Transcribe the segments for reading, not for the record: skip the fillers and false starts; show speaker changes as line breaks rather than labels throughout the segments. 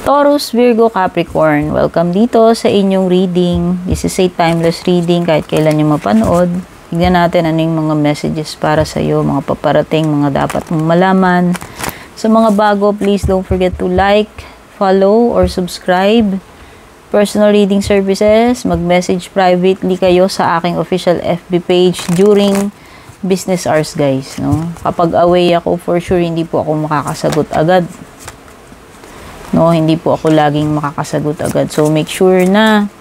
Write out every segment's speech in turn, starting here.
Taurus, Virgo, Capricorn, welcome dito sa inyong reading. This is a timeless reading kahit kailan nyo mapanood. Tignan natin ano yung mga messages para sa iyo, mga paparating, mga dapat mong malaman. Sa mga bago, please don't forget to like, follow, or subscribe. Personal reading services, mag-message privately kayo sa aking official FB page during business hours, guys. No? Kapag away ako, for sure, hindi po ako makakasagot agad. No, hindi po ako laging makakasagot agad. So, make sure na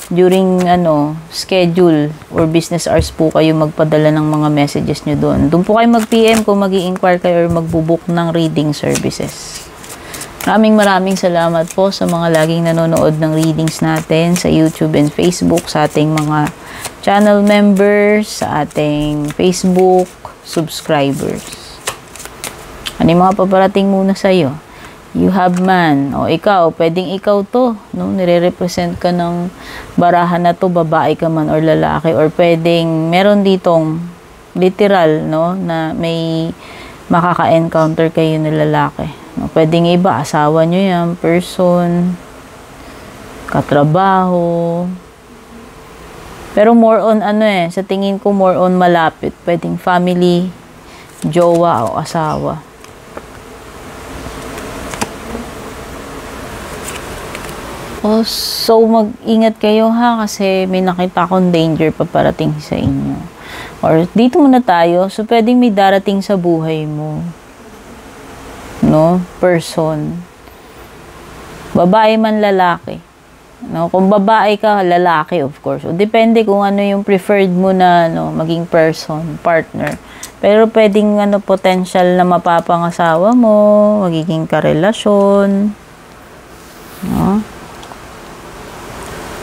during schedule or business hours po kayo magpadala ng mga messages nyo doon. Doon po kayo mag-PM kung mag-i-inquire kayo or mag-book ng reading services. Maraming salamat po sa mga laging nanonood ng readings natin sa YouTube and Facebook, sa ating mga channel members, sa ating Facebook subscribers. Ano yung mga paparating muna sa iyo? You have man. O ikaw, pwedeng ikaw to. No? Nire-represent ka ng barahan na to, babae ka man or lalaki. Or pwedeng, meron ditong literal, no? Na may makaka-encounter kayo na lalaki. No? Pwedeng iba, asawa nyo yan, person, katrabaho. Pero more on sa tingin ko more on malapit. Pwedeng family, jowa o asawa. So, mag-ingat kayo ha, kasi may nakita akong danger paparating sa inyo. Or, dito muna tayo. So, pwedeng may darating sa buhay mo. No? Person. Babae man lalaki. No? Kung babae ka, lalaki, of course. O, depende kung ano yung preferred mo na maging person, partner. Pero, pwedeng potential na mapapangasawa mo, magiging karelasyon. No?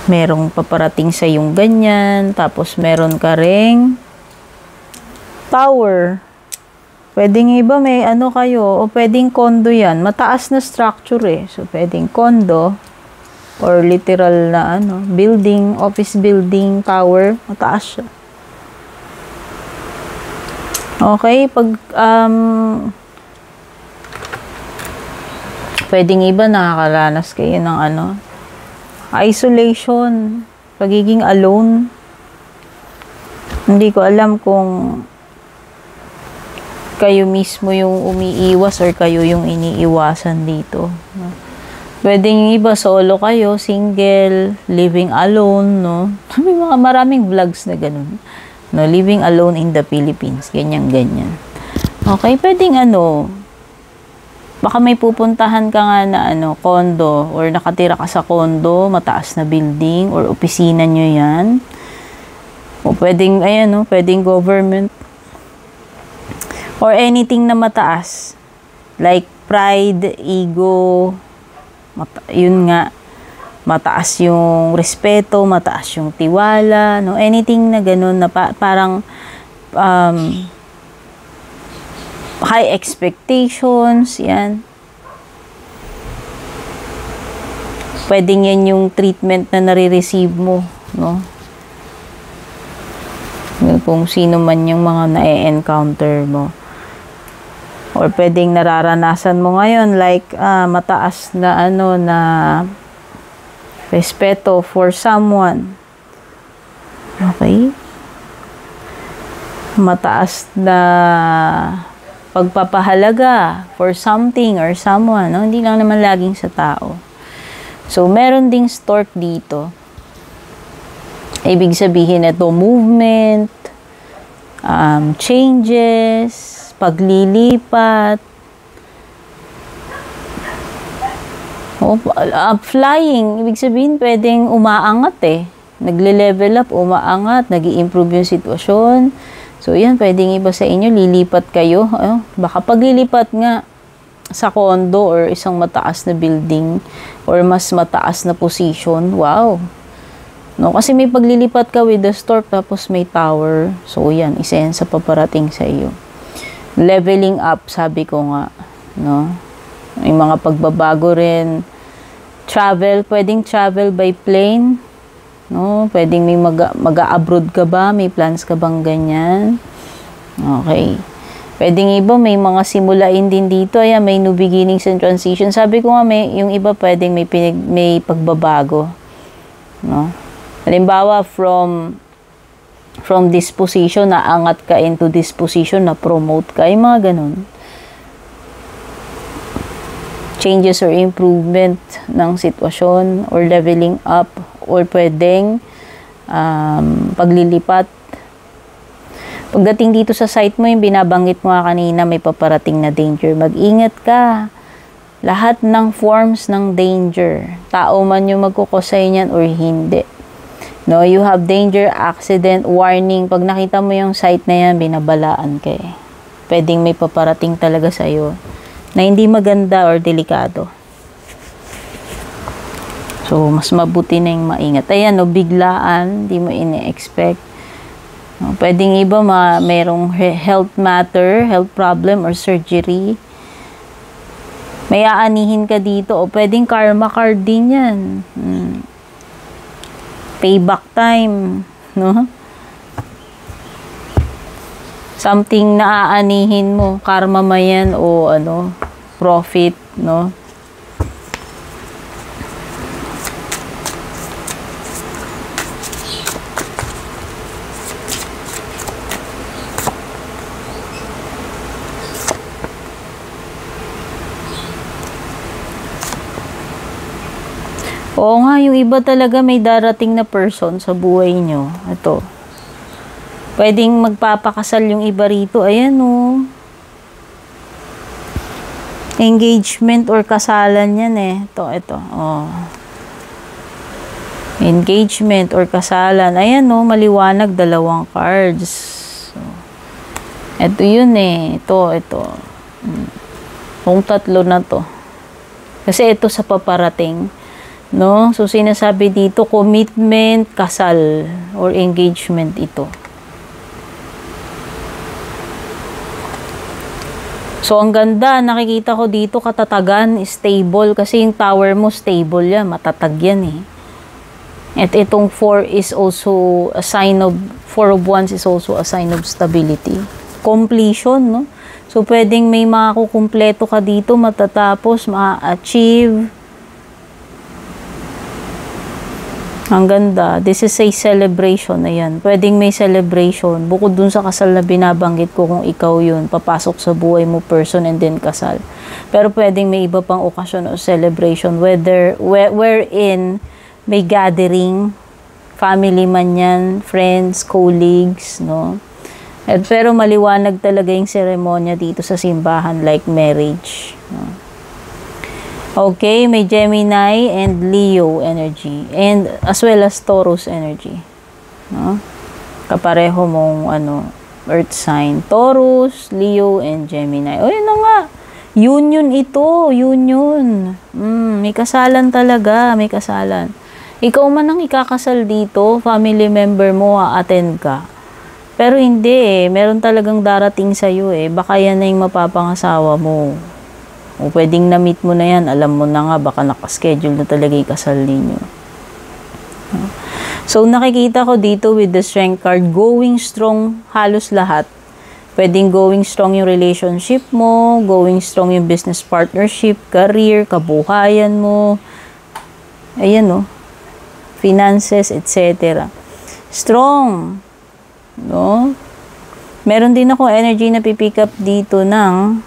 Merong paparating sa yung ganyan. Tapos, meron ka ring tower. Pwedeng iba may kayo. O pwedeng condo yan. Mataas na structure eh. So, pwedeng condo. Or literal na building, office building, tower. Mataas siya. Okay. Pag, pwedeng iba nakakaranas kayo ng isolation, pagiging alone. Hindi ko alam kung kayo mismo yung umiiwas or kayo yung iniiwasan dito. Pwedeng iba solo kayo, single, living alone, no? May mga maraming vlogs na ganun. No, living alone in the Philippines, ganyan. Okay, pwedeng baka may pupuntahan ka nga na condo or nakatira ka sa condo, mataas na building or opisina nyo yan. O pwedeng, pwedeng government. Or anything na mataas. Like pride, ego, yun nga, mataas yung respeto, mataas yung tiwala, no? Anything na ganun na parang high expectations, yan. Pwedeng yan yung treatment na nare-receive mo, no? Kung sino man yung mga na-encounter mo. Or pwedeng nararanasan mo ngayon, like, mataas na na respeto for someone. Okay? Mataas na pagpapahalaga for something or someone, no? Hindi lang naman laging sa tao. So, meron ding stork dito. Ibig sabihin ito, movement, changes, paglilipat, flying. Ibig sabihin, pwedeng umaangat eh. Nagle-level up, umaangat, nag-i-improve yung sitwasyon. So, yan, pwedeng iba sa inyo, lilipat kayo. Baka paglilipat nga sa condo or isang mataas na building or mas mataas na position. Wow! No, kasi may paglilipat ka with the stork tapos may tower. So, yan, isa yan sa paparating sa iyo. Leveling up, sabi ko nga. No? May mga pagbabago rin. Travel, pwedeng travel by plane. No, pwedeng may mag-abroad ka ba? May plans ka bang ganyan? Okay. Pwedeng iba, may mga simulain din dito. Ayan, may new beginnings and transition. Sabi ko nga, yung iba pwedeng may pagbabago. No? Halimbawa, from this position, naangat ka into this position, na-promote ka. Yung mga ganun. Changes or improvement ng sitwasyon or leveling up or pwedeng paglilipat. Pagdating dito sa site mo, yung binabanggit mo kanina, may paparating na danger. Mag-ingat ka. Lahat ng forms ng danger, tao man yung magkukosay niyan or hindi. No, you have danger, accident, warning. Pag nakita mo yung site na yan, binabalaan ka eh. Pwedeng may paparating talaga sa'yo na hindi maganda or delikado. So, mas mabuti na yung maingat. Ayan, no, biglaan, di mo ini-expect. No, pwedeng iba, mayroong health matter, health problem, or surgery. May aanihin ka dito, o pwedeng karma card din yan. Payback time, no? Something na aanihin mo, karma man yan, o profit, no? Oo nga, yung iba talaga may darating na person sa buhay nyo. Ito. Pwedeng magpapakasal yung iba rito. Ayan o. Engagement or kasalan yan eh. Ito. Oh. Engagement or kasalan. Ayan o, maliwanag, 2 cards. So, ito yun eh. Ito. Kung 3 na to. Kasi ito sa paparating. No? So, sinasabi dito, commitment, kasal, or engagement ito. So, ang ganda, nakikita ko dito, katatagan, stable, kasi yung tower mo, stable yan, matatag yan eh. At itong 4 is also a sign of, 4 of Wands is also a sign of stability. Completion, no? So, pwedeng may makukumpleto ka dito, matatapos, ma-achieve. Ang ganda. This is a celebration. Ayan. Pwedeng may celebration. Bukod dun sa kasal na binabanggit ko, kung ikaw yun, papasok sa buhay mo person and then kasal. Pero pwedeng may iba pang okasyon o celebration. Wherein may gathering, family man yan, friends, colleagues, no? Pero maliwanag talaga yung seremonya dito sa simbahan, like marriage, no? Okay, may Gemini and Leo energy. And as well as Taurus energy. No? Kapareho mong earth sign. Taurus, Leo, and Gemini. O, yun na nga. Union ito. Union. May kasalan talaga. May kasalan. Ikaw man ang ikakasal dito, family member mo, attend ka. Pero hindi eh. Meron talagang darating sa'yo eh. Baka yan na yung mapapangasawa mo. O pwedeng na-meet mo na yan, alam mo na nga, baka nakaschedule na talaga yung kasal ninyo. So, nakikita ko dito with the strength card, going strong halos lahat. Pwedeng going strong yung relationship mo, going strong yung business partnership, career, kabuhayan mo. Ayan o. Finances, etc. Strong. No? Meron din ako energy na pipick up dito ng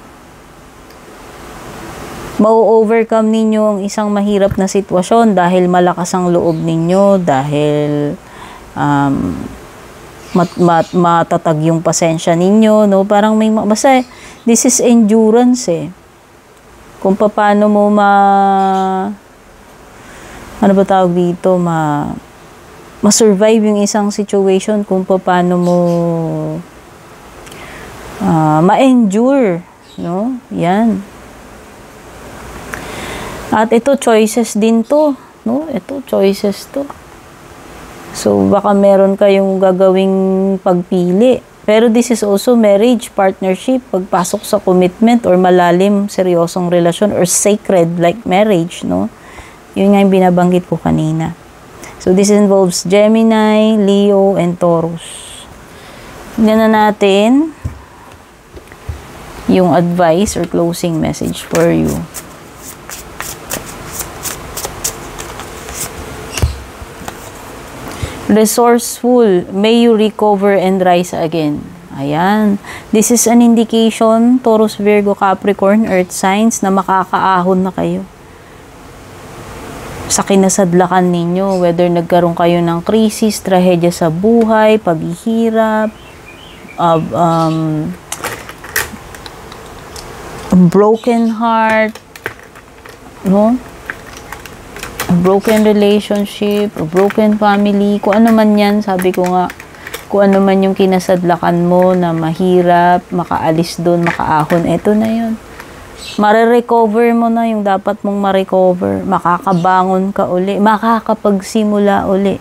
mau-overcome ninyo ang isang mahirap na sitwasyon dahil malakas ang loob ninyo, dahil matatag yung pasensya ninyo, no? Parang may basta this is endurance eh. Kung paano mo ano ba tawag dito, ma-survive yung isang situation, kung paano mo ma-endure, no? Yan. At ito, choices din to. No? Ito, choices to. So, baka meron kayong gagawing pagpili. Pero this is also marriage, partnership, pagpasok sa commitment or malalim, seryosong relasyon or sacred like marriage. No? Yun nga yung binabanggit ko kanina. So, this involves Gemini, Leo, and Taurus. Tingnan na natin yung advice or closing message for you. Resourceful, may you recover and rise again. Ayan. This is an indication, Taurus, Virgo, Capricorn, Earth signs, na makakaahon na kayo sa kinasadlakan ninyo. Whether nagkaroon kayo ng krisis, trahedya sa buhay, paghihirap, broken heart, no? A broken relationship, a broken family, kung ano man yan, sabi ko nga, kung ano man yung kinasadlakan mo na mahirap, makaalis doon, makaahon, eto na yun. Mare-recover mo na yung dapat mong ma-recover. Makakabangon ka uli, makakapagsimula uli.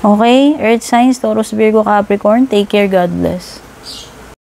Okay? Earth signs, Taurus, Virgo, Capricorn, take care, God bless.